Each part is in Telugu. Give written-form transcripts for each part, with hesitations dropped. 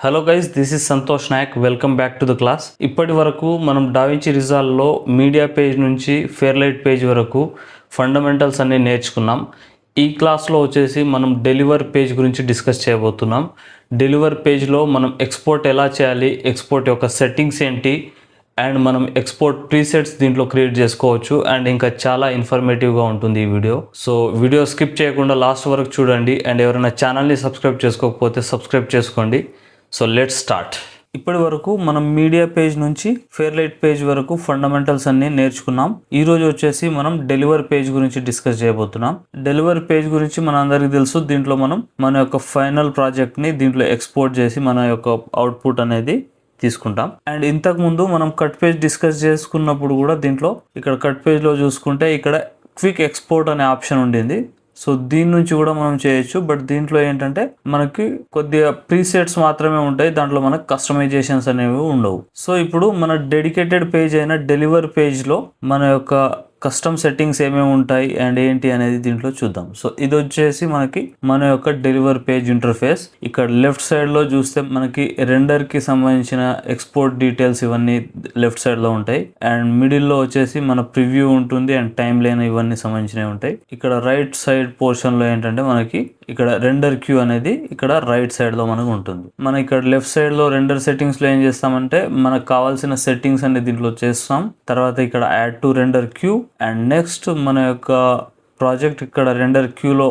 Hello guys, this is Santosh Nayak. Welcome back to the class. ఇప్పటి వరకు మనం డావించి రిజాల్వ్లో మీడియా పేజ్ నుంచి ఫెయిర్లైట్ పేజ్ వరకు ఫండమెంటల్స్ అన్ని నేర్చుకున్నాం. ఈ క్లాస్లో వచ్చేసి మనం డెలివర్ పేజ్ గురించి డిస్కస్ చేయబోతున్నాం. డెలివర్ పేజ్లో మనం ఎక్స్పోర్ట్ ఎలా చేయాలి, ఎక్స్పోర్ట్ యొక్క సెట్టింగ్స్ ఏంటి, అండ్ మనం ఎక్స్పోర్ట్ ప్రీసెట్స్ దీంట్లో క్రియేట్ చేసుకోవచ్చు. అండ్ ఇంకా చాలా ఇన్ఫర్మేటివ్గా ఉంటుంది ఈ వీడియో. సో వీడియో స్కిప్ చేయకుండా లాస్ట్ వరకు చూడండి. అండ్ ఎవరైనా ఛానల్ని సబ్స్క్రైబ్ చేసుకోకపోతే సబ్స్క్రైబ్ చేసుకోండి. So let's start. ఇప్పటి వరకు మనం మీడియా పేజ్ నుంచి ఫెయిర్లైట్ పేజ్ వరకు ఫండమెంటల్స్ అన్ని నేర్చుకున్నాం. ఈ రోజు వచ్చేసి మనం డెలివర్ పేజ్ గురించి డిస్కస్ చేయబోతున్నాం. డెలివర్ పేజ్ గురించి మన అందరికీ తెలుసు. దీంట్లో మనం మన యొక్క ఫైనల్ ప్రాజెక్ట్ని దీంట్లో ఎక్స్పోర్ట్ చేసి మన యొక్క అవుట్పుట్ అనేది తీసుకుంటాం. అండ్ ఇంతకు ముందు మనం కట్ పేజ్ డిస్కస్ చేసుకున్నప్పుడు కూడా దీంట్లో ఇక్కడ కట్ పేజ్లో చూసుకుంటే ఇక్కడ క్విక్ ఎక్స్పోర్ట్ అనే ఆప్షన్ ఉండింది. సో దీని నుంచి కూడా మనం చేయొచ్చు. బట్ దీంట్లో ఏంటంటే మనకి కొద్దిగా ప్రీసెట్స్ మాత్రమే ఉంటాయి, దాంట్లో మనకు కస్టమైజేషన్స్ అనేవి ఉండవు. సో ఇప్పుడు మన డెడికేటెడ్ పేజ్ అయిన డెలివర్ పేజ్లో మన యొక్క కస్టమ్ సెట్టింగ్స్ ఏమేమి ఉంటాయి అండ్ ఏంటి అనేది దీంట్లో చూద్దాం. సో ఇది వచ్చేసి మనకి మన యొక్క డెలివర్ పేజ్ ఇంటర్ఫేస్. ఇక్కడ లెఫ్ట్ సైడ్ లో చూస్తే మనకి రెండర్ కి సంబంధించిన ఎక్స్పోర్ట్ డీటెయిల్స్ ఇవన్నీ లెఫ్ట్ సైడ్ లో ఉంటాయి. అండ్ మిడిల్ లో వచ్చేసి మన ప్రివ్యూ ఉంటుంది అండ్ టైం లైన్ ఇవన్నీ సంబంధించినవి ఉంటాయి. ఇక్కడ రైట్ సైడ్ పోర్షన్ లో ఏంటంటే మనకి ఇక్కడ రెండర్ క్యూ అనేది ఇక్కడ రైట్ సైడ్ లో మనకు ఉంటుంది. మనం ఇక్కడ లెఫ్ట్ సైడ్ లో రెండర్ సెట్టింగ్స్ లో ఏం చేస్తామంటే మనకు కావాల్సిన సెట్టింగ్స్ అన్ని దీంట్లో చేస్తాం. తర్వాత ఇక్కడ add to render Q and next మన యొక్క ప్రాజెక్ట్ ఇక్కడ రెండర్ క్యూలో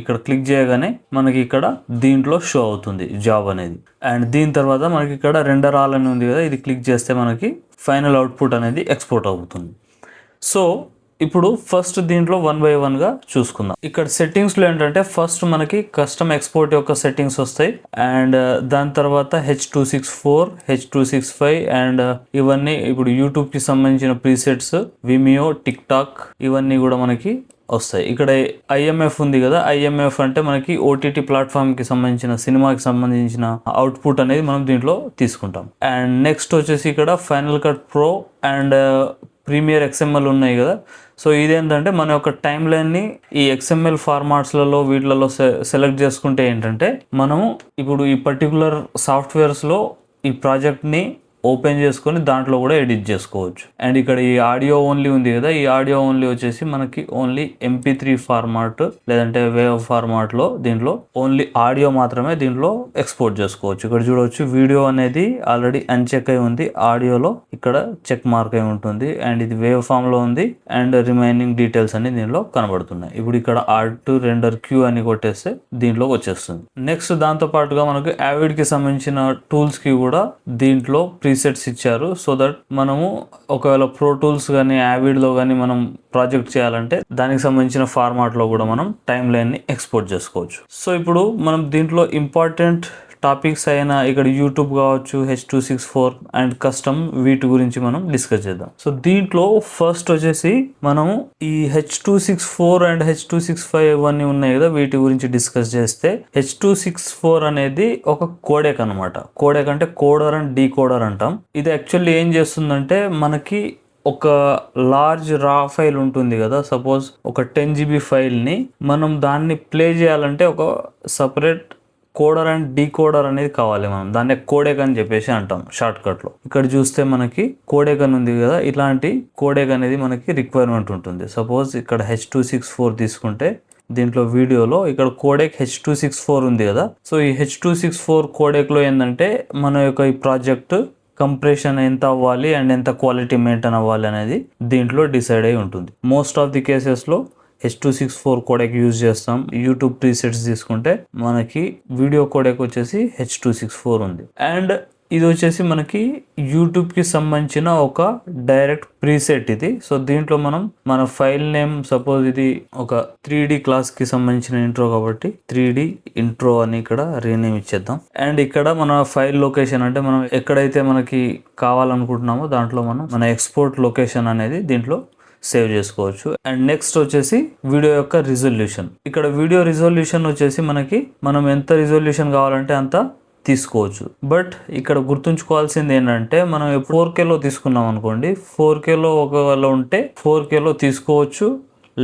ఇక్కడ క్లిక్ చేయగానే మనకి ఇక్కడ దీంట్లో షో అవుతుంది జాబ్ అనేది. అండ్ దీని తర్వాత మనకి ఇక్కడ రెండర్ ఆల్ అని ఉంది కదా, ఇది క్లిక్ చేస్తే మనకి ఫైనల్ అవుట్పుట్ అనేది ఎక్స్పోర్ట్ అవుతుంది. సో ఇప్పుడు ఫస్ట్ దీంట్లో 1 by 1 గా చూసుకుందాం. ఇక్కడ సెట్టింగ్స్లో ఏంటంటే ఫస్ట్ మనకి కస్టమ్ ఎక్స్పోర్ట్ యొక్క సెట్టింగ్స్ వస్తాయి. అండ్ దాని తర్వాత H264, H265 అండ్ ఇవన్నీ ఇప్పుడు యూట్యూబ్కి సంబంధించిన ప్రీసెట్స్, విమియో, టిక్ టాక్ ఇవన్నీ కూడా మనకి వస్తాయి. ఇక్కడ IMF ఉంది కదా, IMF అంటే మనకి OTT ప్లాట్ఫామ్కి సంబంధించిన సినిమాకి సంబంధించిన అవుట్పుట్ అనేది మనం దీంట్లో తీసుకుంటాం. అండ్ నెక్స్ట్ వచ్చేసి ఇక్కడ final cut pro and premiere XML ఉన్నాయి కదా. సో ఇదేంటంటే మన యొక్క టైం లైన్ని ఈ XML ఫార్మాట్స్లలో వీటిలలో సెలెక్ట్ చేసుకుంటే ఏంటంటే మనము ఇప్పుడు ఈ పర్టికులర్ సాఫ్ట్వేర్స్లో ఈ ప్రాజెక్ట్ని ఓపెన్ చేసుకొని దాంట్లో కూడా ఎడిట్ చేసుకోవచ్చు. అండ్ ఇక్కడ ఈ ఆడియో ఓన్లీ ఉంది కదా, ఈ ఆడియో ఓన్లీ వచ్చేసి మనకి ఓన్లీ MP3 ఫార్మాట్ లేదంటే వేవ్ ఫార్మాట్లో దీంట్లో ఓన్లీ ఆడియో మాత్రమే దీంట్లో ఎక్స్పోర్ట్ చేసుకోవచ్చు. ఇక్కడ చూడవచ్చు వీడియో అనేది ఆల్రెడీ అన్చెక్ అయి ఉంది, ఆడియోలో ఇక్కడ చెక్ మార్క్ అయి ఉంటుంది. అండ్ ఇది వేవ్ ఫామ్ లో ఉంది అండ్ రిమైనింగ్ డీటెయిల్స్ అన్ని దీనిలో కనబడుతున్నాయి. ఇప్పుడు ఇక్కడ ఆడ్ టు రెండర్ క్యూ అని కొట్టేస్తే దీంట్లోకి వచ్చేస్తుంది. నెక్స్ట్ దాంతో పాటుగా మనకు యావిడ్ కి సంబంధించిన టూల్స్ కి కూడా దీంట్లో ప్రీసెట్స్ ఇచ్చారు. సో దట్ మనము ఒకవేళ ప్రో టూల్స్ కానీ యావిడ్లో కానీ మనం ప్రాజెక్ట్ చేయాలంటే దానికి సంబంధించిన ఫార్మాట్లో కూడా మనం టైం లైన్ని ఎక్స్పోర్ట్ చేసుకోవచ్చు. సో ఇప్పుడు మనం దీంట్లో ఇంపార్టెంట్ టాపిక్స్ అయిన ఇక్కడ యూట్యూబ్ కావచ్చు, H264 అండ్ కస్టమ్ వీటి గురించి మనం డిస్కస్ చేద్దాం. సో దీంట్లో ఫస్ట్ వచ్చేసి మనము ఈ H264 అండ్ H265 ఇవన్నీ ఉన్నాయి కదా, వీటి గురించి డిస్కస్ చేస్తే H264 అనేది ఒక కోడెక్ అనమాట. కోడెక్ అంటే కోడర్ అండ్ డీకోడర్ అంటాం. ఇది యాక్చువల్లీ ఏం చేస్తుందంటే మనకి ఒక లార్జ్ రా ఫైల్ ఉంటుంది కదా, సపోజ్ ఒక 10 GB ఫైల్ని మనం దాన్ని ప్లే చేయాలంటే ఒక సపరేట్ కోడర్ అండ్ డీకోడర్ అనేది కావాలి. మనం దాన్ని కోడెక్ అని చెప్పేసి అంటాం షార్ట్ కట్ లో. ఇక్కడ చూస్తే మనకి కోడెక్ అని ఉంది కదా, ఇలాంటి కోడెక్ అనేది మనకి రిక్వైర్మెంట్ ఉంటుంది. సపోజ్ ఇక్కడ H264 తీసుకుంటే దీంట్లో వీడియోలో ఇక్కడ కోడెక్ H264 ఉంది కదా. సో ఈ H264 కోడెక్ లో ఏంటంటే మన యొక్క ఈ ప్రాజెక్ట్ కంప్రెషన్ ఎంత అవ్వాలి అండ్ ఎంత క్వాలిటీ మెయింటైన్ అవ్వాలి అనేది దీంట్లో డిసైడ్ అయి ఉంటుంది. మోస్ట్ ఆఫ్ ది కేసెస్లో H264 కోడెక్ యూజ్ చేస్తాం. యూట్యూబ్ ప్రీసెట్స్ తీసుకుంటే మనకి వీడియో కోడెక్ వచ్చేసి H264 ఉంది. అండ్ ఇది వచ్చేసి మనకి యూట్యూబ్కి సంబంధించిన ఒక డైరెక్ట్ ప్రీసెట్ ఇది. సో దీంట్లో మనం మన ఫైల్ నేమ్ సపోజ్ ఇది ఒక 3D క్లాస్కి సంబంధించిన ఇంట్రో కాబట్టి 3D ఇంట్రో అని ఇక్కడ రీనేమ్ ఇచ్చేద్దాం. అండ్ ఇక్కడ మన ఫైల్ లొకేషన్ అంటే మనం ఎక్కడైతే మనకి కావాలనుకుంటున్నామో దాంట్లో మనం మన ఎక్స్పోర్ట్ లొకేషన్ అనేది దీంట్లో సేవ్ చేసుకోవచ్చు. అండ్ నెక్స్ట్ వచ్చేసి వీడియో యొక్క రిజల్యూషన్. ఇక్కడ వీడియో రిజల్యూషన్ వచ్చేసి మనకి మనం ఎంత రిజల్యూషన్ కావాలంటే అంత తీసుకోవచ్చు. బట్ ఇక్కడ గుర్తుంచుకోవాల్సింది ఏంటంటే మనం 4Kలో తీసుకున్నాం అనుకోండి, 4Kలో ఒకవేళ ఉంటే 4Kలో తీసుకోవచ్చు,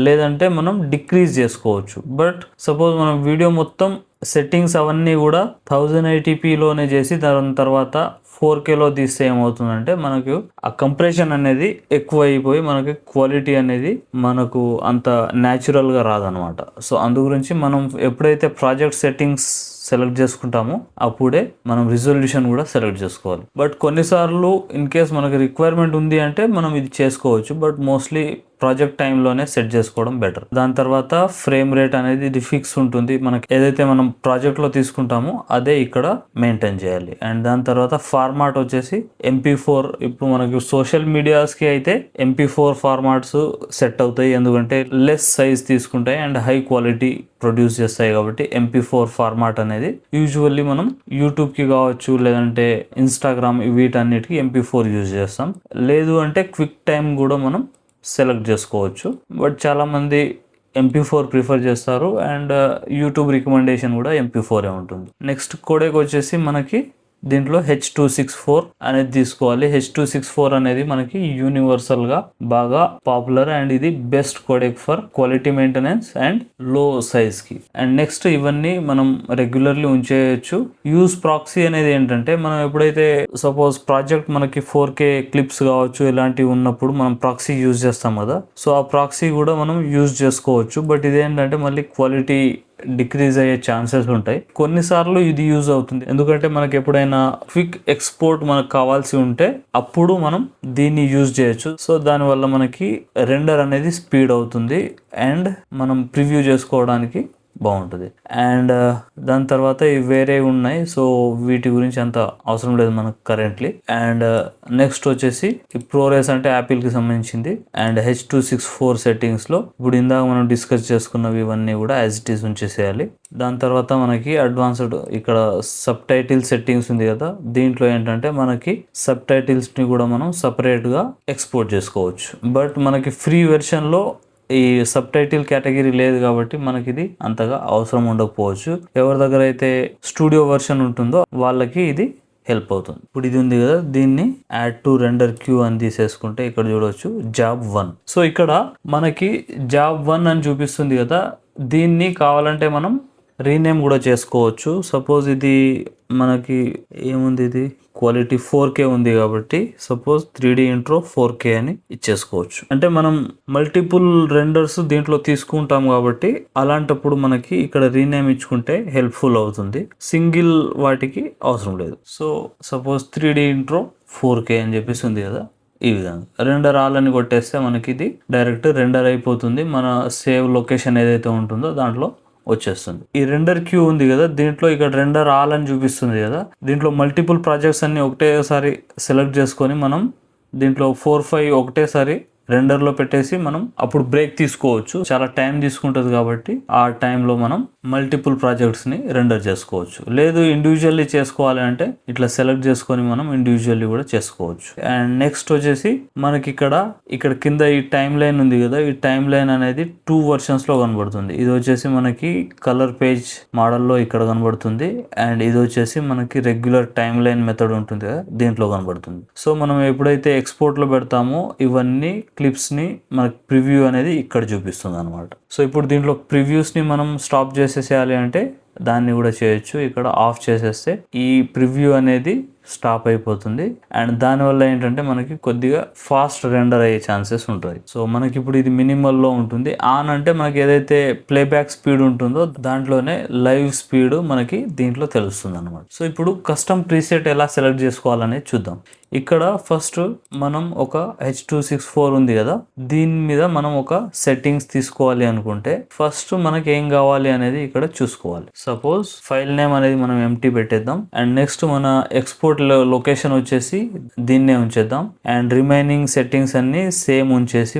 లేదంటే మనం డిక్రీజ్ చేసుకోవచ్చు. బట్ సపోజ్ మనం వీడియో మొత్తం సెట్టింగ్స్ అవన్నీ కూడా 1080pలోనే చేసి దాని తర్వాత 4Kలో తీస్తే ఏమవుతుందంటే మనకు ఆ కంప్రెషన్ అనేది ఎక్కువ అయిపోయి మనకి క్వాలిటీ అనేది మనకు అంత న్యాచురల్గా రాదనమాట. సో అందు గురించి మనం ఎప్పుడైతే ప్రాజెక్ట్ సెట్టింగ్స్ సెలెక్ట్ చేసుకుంటామో అప్పుడే మనం రిజల్యూషన్ కూడా సెలెక్ట్ చేసుకోవాలి. బట్ కొన్నిసార్లు ఇన్ కేస్ మనకి రిక్వైర్మెంట్ ఉంది అంటే మనం ఇది చేసుకోవచ్చు. బట్ మోస్ట్లీ ప్రాజెక్ట్ టైంలోనే సెట్ చేసుకోవడం బెటర్. దాని తర్వాత ఫ్రేమ్ రేట్ అనేది ఇది ఫిక్స్ ఉంటుంది. మనకి ఏదైతే మనం ప్రాజెక్ట్లో తీసుకుంటామో అదే ఇక్కడ మెయింటైన్ చేయాలి. అండ్ దాని తర్వాత ఫార్మాట్ వచ్చేసి MP4. ఇప్పుడు మనకి సోషల్ మీడియాస్కి అయితే MP4 ఫార్మాట్స్ సెట్ అవుతాయి, ఎందుకంటే లెస్ సైజ్ తీసుకుంటాయి అండ్ హై క్వాలిటీ ప్రొడ్యూస్ చేస్తాయి కాబట్టి MP4 ఫార్మాట్ అనేది యూజువల్లీ మనం యూట్యూబ్కి కావచ్చు లేదంటే ఇన్స్టాగ్రామ్ వీటన్నిటికి MP4 యూజ్ చేస్తాం. లేదు అంటే క్విక్ టైం కూడా మనం సెలెక్ట్ చేసుకోవచ్చు. బట్ చాలామంది MP4 ప్రిఫర్ చేస్తారు అండ్ యూట్యూబ్ రికమెండేషన్ కూడా MP4 ఉంటుంది. నెక్స్ట్ కోడెక్ వచ్చేసి మనకి దీంట్లో H.264 అనేది తీసుకోవాలి. H.264 అనేది మనకి యూనివర్సల్ గా బాగా పాపులర్ అండ్ ఇది best codec for quality maintenance and లో సైజ్ కి. అండ్ నెక్స్ట్ ఇవన్నీ మనం రెగ్యులర్లీ ఉంచేయచ్చు. యూజ్ ప్రాక్సీ అనేది ఏంటంటే మనం ఎప్పుడైతే సపోజ్ ప్రాజెక్ట్ మనకి 4K క్లిప్స్ కావచ్చు ఇలాంటివి ఉన్నప్పుడు మనం ప్రాక్సీ యూజ్ చేస్తాం కదా, సో ఆ ప్రాక్సీ కూడా మనం యూజ్ చేసుకోవచ్చు. బట్ ఇదేంటంటే మళ్ళీ క్వాలిటీ డిక్రీజ్ అయ్యే ఛాన్సెస్ ఉంటాయి. కొన్నిసార్లు ఇది యూజ్ అవుతుంది, ఎందుకంటే మనకి ఎప్పుడైనా క్విక్ ఎక్స్పోర్ట్ మనకు కావాల్సి ఉంటే అప్పుడు మనం దీన్ని యూజ్ చేయొచ్చు. సో దానివల్ల మనకి రెండర్ అనేది స్పీడ్ అవుతుంది అండ్ మనం ప్రివ్యూ చేసుకోవడానికి బాగుంటుంది. అండ్ దాని తర్వాత ఇవి వేరే ఉన్నాయి, సో వీటి గురించి అంత అవసరం లేదు మనకు కరెంట్లీ. అండ్ నెక్స్ట్ వచ్చేసి ప్రోరేస్ అంటే యాపిల్కి సంబంధించింది. అండ్ H.264 సెట్టింగ్స్లో ఇప్పుడు ఇందాక మనం డిస్కస్ చేసుకున్నవి ఇవన్నీ కూడా యాజ్ ఇట్ ఈస్ ఉంచేసేయాలి. దాని తర్వాత మనకి అడ్వాన్స్డ్ ఇక్కడ సబ్ టైటిల్ సెట్టింగ్స్ ఉంది కదా, దీంట్లో ఏంటంటే మనకి సబ్ టైటిల్స్ని కూడా మనం సపరేట్గా ఎక్స్పోర్ట్ చేసుకోవచ్చు. బట్ మనకి ఫ్రీ వెర్షన్లో ఈ సబ్ టైటిల్ కేటగిరీ లేదు కాబట్టి మనకి ఇది అంతగా అవసరం ఉండకపోవచ్చు. ఎవరి దగ్గర అయితే స్టూడియో వర్షన్ ఉంటుందో వాళ్ళకి ఇది హెల్ప్ అవుతుంది. ఇప్పుడు ఇది ఉంది కదా, దీన్ని యాడ్ టు రెండర్ క్యూ అని తీసేసుకుంటే ఇక్కడ చూడవచ్చు జాబ్ 1. సో ఇక్కడ మనకి జాబ్ 1 అని చూపిస్తుంది కదా, దీన్ని కావాలంటే మనం రీనేమ్ కూడా చేసుకోవచ్చు. సపోజ్ ఇది మనకి ఏముంది, ఇది క్వాలిటీ 4K ఉంది కాబట్టి సపోజ్ 3D ఇంట్రో 4K అని ఇచ్చేసుకోవచ్చు. అంటే మనం మల్టిపుల్ రెండర్స్ దీంట్లో తీసుకుంటాం కాబట్టి అలాంటప్పుడు మనకి ఇక్కడ రీనేమ్ ఇచ్చుకుంటే హెల్ప్ఫుల్ అవుతుంది, సింగిల్ వాటికి అవసరం లేదు. So suppose 3D intro 4K అని చెప్పేసి ఉంది కదా, ఈ విధంగా రెండర్ ఆల్ అని కొట్టేస్తే మనకి ఇది డైరెక్ట్ రెండర్ అయిపోతుంది. మన సేవ్ లొకేషన్ ఏదైతే ఉంటుందో దాంట్లో వచ్చేస్తుంది. ఈ రెండర్ క్యూ ఉంది కదా, దీంట్లో ఇక్కడ రెండర్ ఆల్ అని చూపిస్తుంది కదా, దీంట్లో మల్టిపుల్ ప్రాజెక్ట్స్ అన్ని ఒకటేసారి సెలెక్ట్ చేసుకొని మనం దీంట్లో 4-5 ఒకటేసారి రెండర్లో పెట్టేసి మనం అప్పుడు బ్రేక్ తీసుకోవచ్చు. చాలా టైం తీసుకుంటుంది కాబట్టి ఆ టైంలో మనం మల్టిపుల్ ప్రాజెక్ట్స్ని రెండర్ చేసుకోవచ్చు. లేదు ఇండివిజువల్లీ చేసుకోవాలి అంటే ఇట్లా సెలెక్ట్ చేసుకొని మనం ఇండివిజువల్లీ కూడా చేసుకోవచ్చు. అండ్ నెక్స్ట్ వచ్చేసి మనకి ఇక్కడ కింద ఈ టైం లైన్ ఉంది కదా, ఈ టైం లైన్ అనేది 2 వెర్షన్స్లో కనబడుతుంది. ఇది వచ్చేసి మనకి కలర్ పేజ్ మోడల్లో ఇక్కడ కనబడుతుంది అండ్ ఇది వచ్చేసి మనకి రెగ్యులర్ టైం లైన్ మెథడ్ ఉంటుంది కదా, దీంట్లో కనబడుతుంది. సో మనం ఎప్పుడైతే ఎక్స్పోర్ట్లో పెడతామో ఇవన్నీ క్లిప్స్ని మనకి ప్రివ్యూ అనేది ఇక్కడ చూపిస్తుంది అనమాట. సో ఇప్పుడు దీంట్లో ప్రివ్యూస్ని మనం స్టాప్ చేసేసేయాలి అంటే దాన్ని కూడా చేయొచ్చు. ఇక్కడ ఆఫ్ చేసేస్తే ఈ ప్రివ్యూ అనేది స్టాప్ అయిపోతుంది అండ్ దానివల్ల ఏంటంటే మనకి కొద్దిగా ఫాస్ట్ రెండర్ అయ్యే ఛాన్సెస్ ఉంటాయి. సో మనకి ఇప్పుడు ఇది మినిమల్లో ఉంటుంది. ఆన్ అంటే మనకి ఏదైతే ప్లేబ్యాక్ స్పీడ్ ఉంటుందో దాంట్లోనే లైవ్ స్పీడ్ మనకి దీంట్లో తెలుస్తుంది అనమాట. సో ఇప్పుడు కస్టమ్ ప్రీసెట్ ఎలా సెలెక్ట్ చేసుకోవాలనేది చూద్దాం. ఇక్కడ ఫస్ట్ మనం ఒక H.264 ఉంది కదా, దీని మీద మనం ఒక సెట్టింగ్స్ తీసుకోవాలి అనుకుంటే ఫస్ట్ మనకి ఏం కావాలి అనేది ఇక్కడ చూసుకోవాలి. సపోజ్ ఫైల్ నేమ్ అనేది మనం ఎంటీ పెట్టేద్దాం అండ్ నెక్స్ట్ మన ఎక్స్పోర్ట్ లొకేషన్ వచ్చేసి దీన్నే ఉంచేద్దాం అండ్ రిమైనింగ్ సెట్టింగ్స్ అన్ని సేమ్ ఉంచేసి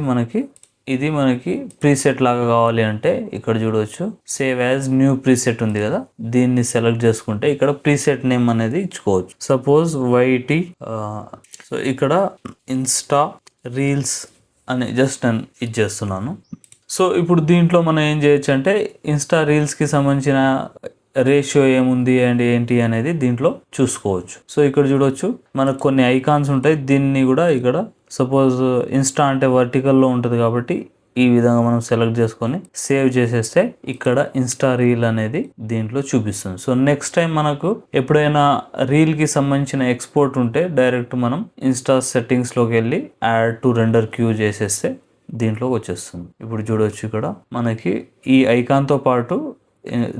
ఇది మనకి ప్రీసెట్ లాగా కావాలి అంటే ఇక్కడ చూడవచ్చు సేవ్ యాజ్ న్యూ ప్రీసెట్ ఉంది కదా, దీన్ని సెలెక్ట్ చేసుకుంటే ఇక్కడ ప్రీసెట్ నేమ్ అనేది ఇచ్చుకోవచ్చు. సపోజ్ YT సో ఇక్కడ ఇన్స్టా రీల్స్ అని జస్ట్ నేను ఇచ్చేస్తున్నాను. సో ఇప్పుడు దీంట్లో మనం ఏం చేయొచ్చు అంటే ఇన్స్టా రీల్స్కి సంబంధించిన రేషియో ఏముంది అండ్ ఏంటి అనేది దీంట్లో చూసుకోవచ్చు. సో ఇక్కడ చూడవచ్చు మనకు కొన్ని ఐకాన్స్ ఉంటాయి, దీన్ని కూడా ఇక్కడ సపోజ్ ఇన్స్టా అంటే వర్టికల్లో ఉంటుంది కాబట్టి ఈ విధంగా మనం సెలెక్ట్ చేసుకొని సేవ్ చేసేస్తే ఇక్కడ ఇన్స్టా రీల్ అనేది దీంట్లో చూపిస్తుంది. సో నెక్స్ట్ టైం మనకు ఎప్పుడైనా రీల్ కి సంబంధించిన ఎక్స్పోర్ట్ ఉంటే డైరెక్ట్ మనం ఇన్స్టా సెట్టింగ్స్ లోకి వెళ్ళి యాడ్ టు రెండర్ క్యూ చేసేస్తే దీంట్లో వచ్చేస్తుంది. ఇప్పుడు చూడవచ్చు ఇక్కడ మనకి ఈ ఐకాన్తో పాటు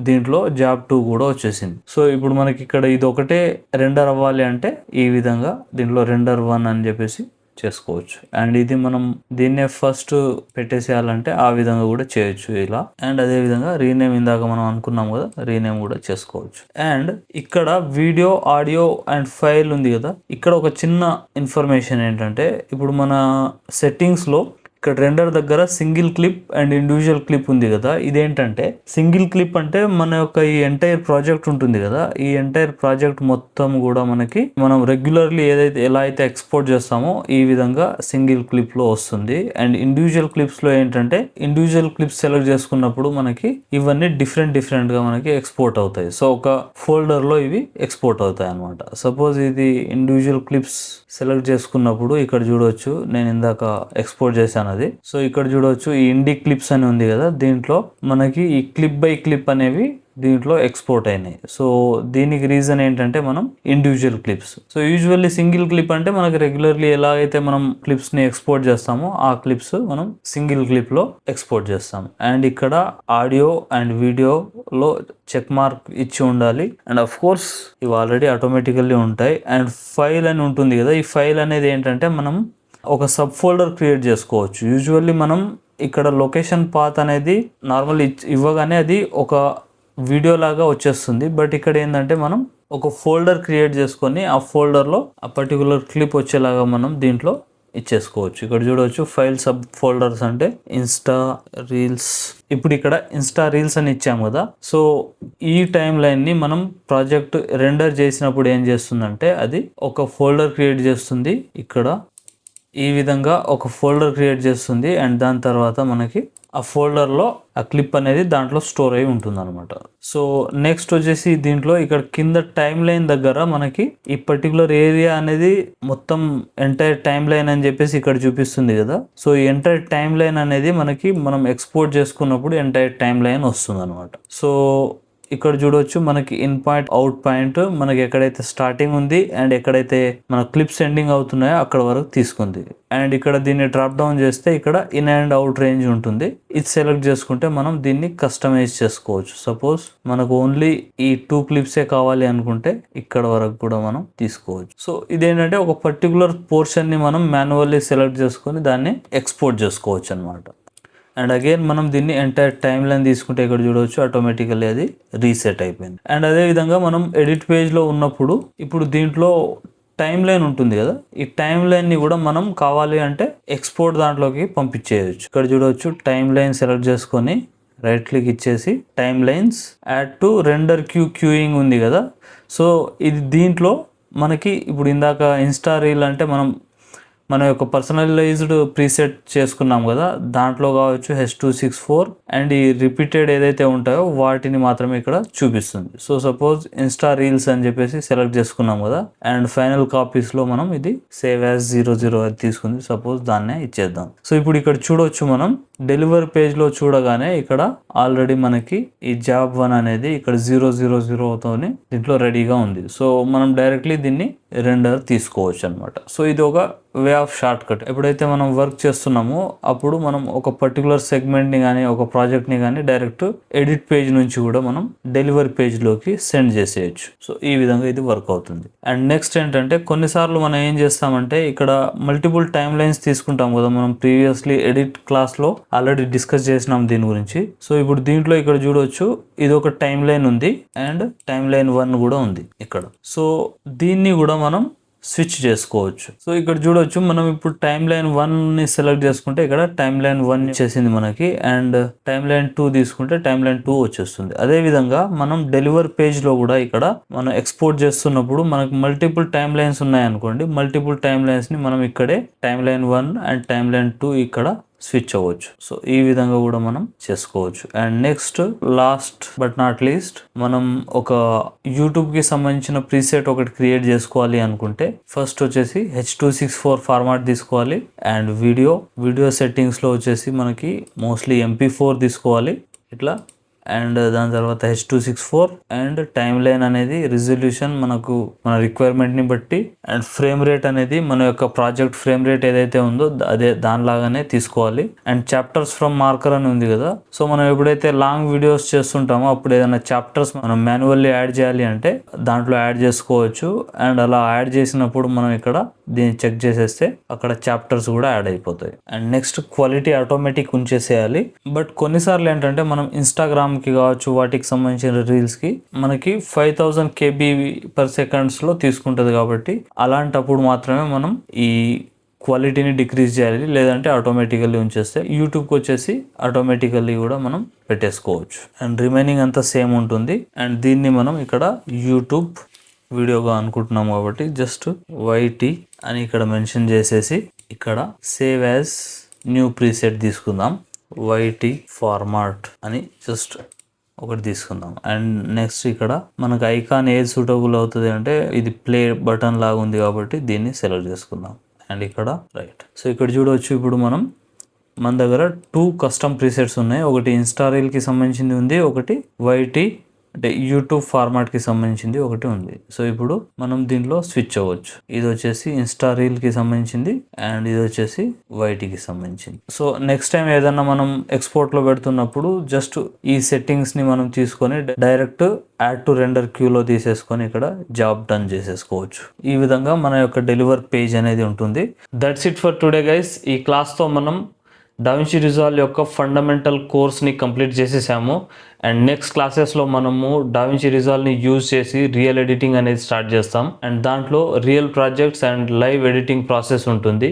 దీంట్లో జాబ్ 2 కూడా వచ్చేసింది. సో ఇప్పుడు మనకి ఇక్కడ ఇది ఒకటే రెండర్ అవ్వాలి అంటే ఈ విధంగా దీంట్లో రెండర్ 1 అని చెప్పేసి చేసుకోవచ్చు. అండ్ ఇది మనం దీన్నే ఫస్ట్ పెట్టేసేయాలంటే ఆ విధంగా కూడా చేయొచ్చు ఇలా. అండ్ అదే విధంగా రీనేమ్ ఇందాక మనం అనుకున్నాం కదా, రీనేమ్ కూడా చేసుకోవచ్చు. అండ్ ఇక్కడ వీడియో, ఆడియో అండ్ ఫైల్ ఉంది కదా, ఇక్కడ ఒక చిన్న ఇన్ఫర్మేషన్ ఏంటంటే ఇప్పుడు మన సెట్టింగ్స్ లో ఇక్కడ రెండర్ దగ్గర single clip and individual clip ఉంది కదా. ఇదేంటంటే సింగిల్ క్లిప్ అంటే మన యొక్క ఈ ఎంటైర్ ప్రాజెక్ట్ ఉంటుంది కదా, ఈ ఎంటైర్ ప్రాజెక్ట్ మొత్తం కూడా మనం రెగ్యులర్లీ ఎలా అయితే ఎక్స్పోర్ట్ చేస్తామో ఈ విధంగా సింగిల్ క్లిప్ లో వస్తుంది. అండ్ ఇండివిజువల్ క్లిప్స్ లో ఏంటంటే ఇండివిజువల్ క్లిప్స్ సెలెక్ట్ చేసుకున్నప్పుడు మనకి ఇవన్నీ డిఫరెంట్ గా మనకి ఎక్స్పోర్ట్ అవుతాయి. సో ఒక ఫోల్డర్ లో ఇవి ఎక్స్పోర్ట్ అవుతాయి అనమాట. సపోజ్ ఇది ఇండివిజువల్ క్లిప్స్ సెలెక్ట్ చేసుకున్నప్పుడు ఇక్కడ చూడవచ్చు, నేను ఇందాక ఎక్స్పోర్ట్ చేశాను అది. సో ఇక్కడ చూడవచ్చు ఈ ఇండి క్లిప్స్ అని ఉంది కదా, దీంట్లో మనకి ఈ క్లిప్ బై క్లిప్ అనేవి దీంట్లో ఎక్స్పోర్ట్ అయినాయి. సో దీనికి రీజన్ ఏంటంటే మనం individual clips. So usually single clip అంటే మనకి రెగ్యులర్లీ ఎలా అయితే మనం క్లిప్స్ ని ఎక్స్పోర్ట్ చేస్తామో ఆ క్లిప్స్ మనం సింగిల్ క్లిప్ లో ఎక్స్పోర్ట్ చేస్తాం. అండ్ ఇక్కడ ఆడియో అండ్ వీడియోలో చెక్ మార్క్ ఇచ్చి ఉండాలి. అండ్ అఫ్ కోర్స్ ఇవి ఆల్రెడీ ఆటోమేటికల్లీ ఉంటాయి. అండ్ ఫైల్ అని ఉంటుంది కదా, ఈ ఫైల్ అనేది ఏంటంటే మనం ఒక సబ్ ఫోల్డర్ క్రియేట్ చేసుకోవచ్చు. యూజువల్లీ మనం ఇక్కడ లొకేషన్ పాత్ అనేది నార్మల్ ఇవ్వగానే అది ఒక వీడియో లాగా వచ్చేస్తుంది. బట్ ఇక్కడ ఏంటంటే మనం ఒక ఫోల్డర్ క్రియేట్ చేసుకొని ఆ ఫోల్డర్లో ఆ పర్టికులర్ క్లిప్ వచ్చేలాగా మనం దీంట్లో ఇచ్చేసుకోవచ్చు. ఇక్కడ చూడవచ్చు ఫైల్ సబ్ ఫోల్డర్స్ అంటే ఇన్స్టా రీల్స్. ఇప్పుడు ఇక్కడ ఇన్స్టా రీల్స్ అని ఇచ్చాము కదా. సో ఈ టైం లైన్ ని మనం ప్రాజెక్ట్ రెండర్ చేసినప్పుడు ఏం చేస్తుందంటే అది ఒక ఫోల్డర్ క్రియేట్ చేస్తుంది. ఇక్కడ ఈ విధంగా ఒక ఫోల్డర్ క్రియేట్ చేస్తుంది. అండ్ దాని తర్వాత మనకి ఆ ఫోల్డర్లో ఆ క్లిప్ అనేది దాంట్లో స్టోర్ అయి ఉంటుంది అనమాట. సో నెక్స్ట్ వచ్చేసి దీంట్లో ఇక్కడ కింద టైమ్ లైన్ దగ్గర మనకి ఈ పర్టికులర్ ఏరియా అనేది మొత్తం ఎంటైర్ టైమ్ లైన్ అని చెప్పేసి ఇక్కడ చూపిస్తుంది కదా. సో ఈ ఎంటైర్ టైమ్ లైన్ అనేది మనం ఎక్స్పోర్ట్ చేసుకున్నప్పుడు ఎంటైర్ టైమ్ లైన్ వస్తుంది అనమాట. సో ఇక్కడ చూడవచ్చు మనకి ఇన్ పాయింట్, అవుట్ పాయింట్, మనకి ఎక్కడైతే స్టార్టింగ్ ఉంది అండ్ ఎక్కడైతే మన క్లిప్స్ ఎండింగ్ అవుతున్నాయో అక్కడ వరకు తీసుకుంది. అండ్ ఇక్కడ దీన్ని డ్రాప్ డౌన్ చేస్తే ఇక్కడ ఇన్ అండ్ అవుట్ రేంజ్ ఉంటుంది. ఇది సెలెక్ట్ చేసుకుంటే మనం దీన్ని కస్టమైజ్ చేసుకోవచ్చు. సపోజ్ మనకు ఓన్లీ ఈ 2 క్లిప్సే కావాలి అనుకుంటే ఇక్కడ వరకు కూడా మనం తీసుకోవచ్చు. సో ఇదేంటంటే ఒక పర్టికులర్ పోర్షన్ ని మనం మాన్యువల్లీ సెలెక్ట్ చేసుకొని దాన్ని ఎక్స్పోర్ట్ చేసుకోవచ్చు అనమాట. అండ్ అగైన్ మనం దీన్ని ఎంటైర్ టైమ్ లైన్ తీసుకుంటే ఇక్కడ చూడవచ్చు ఆటోమేటికల్లీ అది రీసెట్ అయిపోయింది. అండ్ అదే విధంగా మనం ఎడిట్ పేజ్లో ఉన్నప్పుడు ఇప్పుడు దీంట్లో టైమ్ లైన్ ఉంటుంది కదా, ఈ టైమ్ లైన్ని కూడా మనం కావాలి అంటే ఎక్స్పోర్ట్ దాంట్లోకి పంపించేయచ్చు. ఇక్కడ చూడవచ్చు టైమ్ లైన్ సెలెక్ట్ చేసుకొని రైట్ క్లిక్ ఇచ్చేసి time lines add to render queuing ఉంది కదా. సో ఇది దీంట్లో మనకి ఇప్పుడు ఇందాక ఇన్స్టా రీల్ అంటే మన యొక్క పర్సనలైజ్డ్ ప్రీసెట్ చేసుకున్నాం కదా, దాంట్లో కావచ్చు H264 అండ్ ఈ రిపీటెడ్ ఏదైతే ఉంటాయో వాటిని మాత్రమే ఇక్కడ చూపిస్తుంది. సో సపోజ్ ఇన్స్టా రీల్స్ అని చెప్పేసి సెలెక్ట్ చేసుకున్నాం కదా, అండ్ ఫైనల్ కాపీస్లో మనం ఇది సేవ్ యాజ్ 00 అది తీసుకుంది. సపోజ్ దాన్నే ఇచ్చేద్దాం. సో ఇప్పుడు ఇక్కడ చూడవచ్చు మనం డెలివర్ పేజ్లో చూడగానే ఇక్కడ ఆల్రెడీ మనకి ఈ జాబ్ 1 అనేది ఇక్కడ 000తోని దీంట్లో రెడీగా ఉంది. సో మనం డైరెక్ట్లీ దీన్ని రెండర్ తీసుకోవచ్చు అనమాట. సో ఇది ఒక వే ఆఫ్ షార్ట్ కట్. ఎప్పుడైతే మనం వర్క్ చేస్తున్నామో అప్పుడు మనం ఒక పర్టికులర్ సెగ్మెంట్ని కానీ ఒక ప్రాజెక్ట్ని కానీ డైరెక్ట్ ఎడిట్ పేజ్ నుంచి కూడా మనం డెలివరీ పేజ్లోకి సెండ్ చేసేయచ్చు. సో ఈ విధంగా ఇది వర్క్ అవుతుంది. అండ్ నెక్స్ట్ ఏంటంటే కొన్నిసార్లు మనం ఏం చేస్తామంటే ఇక్కడ మల్టిపుల్ టైమ్ లైన్స్ తీసుకుంటాం కదా, మనం ప్రీవియస్లీ ఎడిట్ క్లాస్లో ఆల్రెడీ డిస్కస్ చేసినాం దీని గురించి. సో ఇప్పుడు దీంట్లో ఇక్కడ చూడవచ్చు ఇది ఒక టైమ్ లైన్ ఉంది అండ్ టైమ్ లైన్ 1 కూడా ఉంది ఇక్కడ. సో దీన్ని కూడా మనం స్విచ్ చేసుకోవచ్చు. సో ఇక్కడ చూడవచ్చు మనం ఇప్పుడు టైమ్ లైన్ 1ని సెలెక్ట్ చేసుకుంటే ఇక్కడ టైమ్ లైన్ 1 వచ్చేసింది మనకి. అండ్ టైమ్ లైన్ 2 తీసుకుంటే టైమ్ లైన్ 2 వచ్చేస్తుంది. అదే విధంగా మనం డెలివర్ పేజ్ లో కూడా ఇక్కడ మనం ఎక్స్పోర్ట్ చేస్తున్నప్పుడు మనకు మల్టిపుల్ టైమ్ లైన్స్ ఉన్నాయనుకోండి, మల్టిపుల్ టైమ్ లైన్స్ ని మనం ఇక్కడే time line 1 and time line 2 ఇక్కడ స్విచ్ అవ్వచ్చు. సో ఈ విధంగా కూడా మనం చేసుకోవచ్చు. And next last but not least మనం ఒక యూట్యూబ్కి సంబంధించిన ప్రీసెట్ ఒకటి క్రియేట్ చేసుకోవాలి అనుకుంటే ఫస్ట్ వచ్చేసి H.264 ఫార్మాట్ తీసుకోవాలి. అండ్ వీడియో సెట్టింగ్స్లో వచ్చేసి మనకి మోస్ట్లీ MP4 తీసుకోవాలి ఇట్లా. అండ్ దాని తర్వాత H.264 అండ్ టైమ్ లైన్ అనేది రిజల్యూషన్ మనకు మన రిక్వైర్మెంట్ని బట్టి, అండ్ ఫ్రేమ్ రేట్ అనేది మన యొక్క ప్రాజెక్ట్ ఫ్రేమ్ రేట్ ఏదైతే ఉందో అదే దానిలాగానే తీసుకోవాలి. అండ్ చాప్టర్స్ ఫ్రమ్ మార్కర్ అని ఉంది కదా, సో మనం ఎప్పుడైతే లాంగ్ వీడియోస్ చేస్తుంటామో అప్పుడు ఏదైనా చాప్టర్స్ మనం మాన్యువల్లీ యాడ్ చేయాలి అంటే దాంట్లో యాడ్ చేసుకోవచ్చు. అండ్ అలా యాడ్ చేసినప్పుడు మనం ఇక్కడ దీన్ని చెక్ చేసేస్తే అక్కడ చాప్టర్స్ కూడా యాడ్ అయిపోతాయి. అండ్ నెక్స్ట్ క్వాలిటీ ఆటోమేటిక్ ఉంచేసేయాలి. బట్ కొన్నిసార్లు ఏంటంటే మనం ఇన్స్టాగ్రామ్కి కావచ్చు వాటికి సంబంధించిన రీల్స్కి మనకి 5000 kb/s తీసుకుంటుంది కాబట్టి అలాంటప్పుడు మాత్రమే మనం ఈ క్వాలిటీని డిక్రీజ్ చేయాలి, లేదంటే ఆటోమేటికల్లీ ఉంచేస్తే యూట్యూబ్కి వచ్చేసి ఆటోమేటికల్లీ కూడా మనం పెట్టేసుకోవచ్చు. అండ్ రిమైనింగ్ అంతా సేమ్ ఉంటుంది. అండ్ దీన్ని మనం ఇక్కడ యూట్యూబ్ వీడియోగా అనుకుంటున్నాం కాబట్టి జస్ట్ YT అని ఇక్కడ మెన్షన్ చేసేసి ఇక్కడ సేవ్ యాజ్ న్యూ ప్రీసెట్ తీసుకుందాం. YT ఫార్మాట్ అని జస్ట్ ఒకటి తీసుకుందాం. అండ్ నెక్స్ట్ ఇక్కడ మనకు ఐకాన్ ఏది సూటబుల్ అవుతుంది అంటే ఇది ప్లే బటన్ లాగా ఉంది కాబట్టి దీన్ని సెలెక్ట్ చేసుకుందాం. అండ్ ఇక్కడ రైట్. సో ఇక్కడ చూడవచ్చు ఇప్పుడు మన దగ్గర 2 కస్టమ్ ప్రీసెట్స్ ఉన్నాయి. ఒకటి ఇన్స్టా రీల్కి సంబంధించింది ఉంది, ఒకటి YT అంటే యూట్యూబ్ ఫార్మాట్కి సంబంధించింది ఒకటి ఉంది. సో ఇప్పుడు మనం దీంట్లో స్విచ్ అవ్వచ్చు. ఇది వచ్చేసి ఇన్స్టా రీల్కి సంబంధించింది అండ్ ఇది వచ్చేసి YTకి సంబంధించింది. సో నెక్స్ట్ టైం ఏదన్నా మనం ఎక్స్పోర్ట్లో పెడుతున్నప్పుడు జస్ట్ ఈ సెట్టింగ్స్ని మనం తీసుకొని డైరెక్ట్ యాడ్ టు రెండర్ క్యూలో తీసేసుకొని ఇక్కడ జాబ్ డన్ చేసేసుకోవచ్చు. ఈ విధంగా మన యొక్క డెలివర్ పేజ్ అనేది ఉంటుంది. That's it for today guys. ఈ క్లాస్తో మనం డావిన్సీ రిజాల్వ్ యొక్క ఫండమెంటల్ కోర్స్ని కంప్లీట్ చేసేసాము. అండ్ నెక్స్ట్ క్లాసెస్లో మనము డావిన్సీ రిజాల్వ్ని యూజ్ చేసి రియల్ ఎడిటింగ్ అనేది స్టార్ట్ చేస్తాం. అండ్ దాంట్లో real projects and live editing process ఉంటుంది.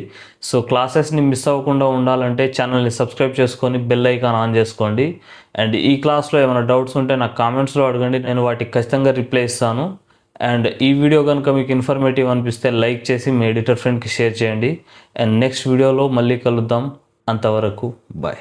సో క్లాసెస్ని మిస్ అవ్వకుండా ఉండాలంటే ఛానల్ని సబ్స్క్రైబ్ చేసుకొని బెల్ ఐకాన్ ఆన్ చేసుకోండి. అండ్ ఈ క్లాస్లో ఏమైనా డౌట్స్ ఉంటే నాకు కామెంట్స్లో అడగండి, నేను వాటికి ఖచ్చితంగా రిప్లై ఇస్తాను. అండ్ ఈ వీడియో కనుక మీకు ఇన్ఫర్మేటివ్ అనిపిస్తే లైక్ చేసి మీ ఎడిటర్ ఫ్రెండ్కి షేర్ చేయండి. అండ్ నెక్స్ట్ వీడియోలో మళ్ళీ కలుద్దాం. అంతవరకు బాయ్.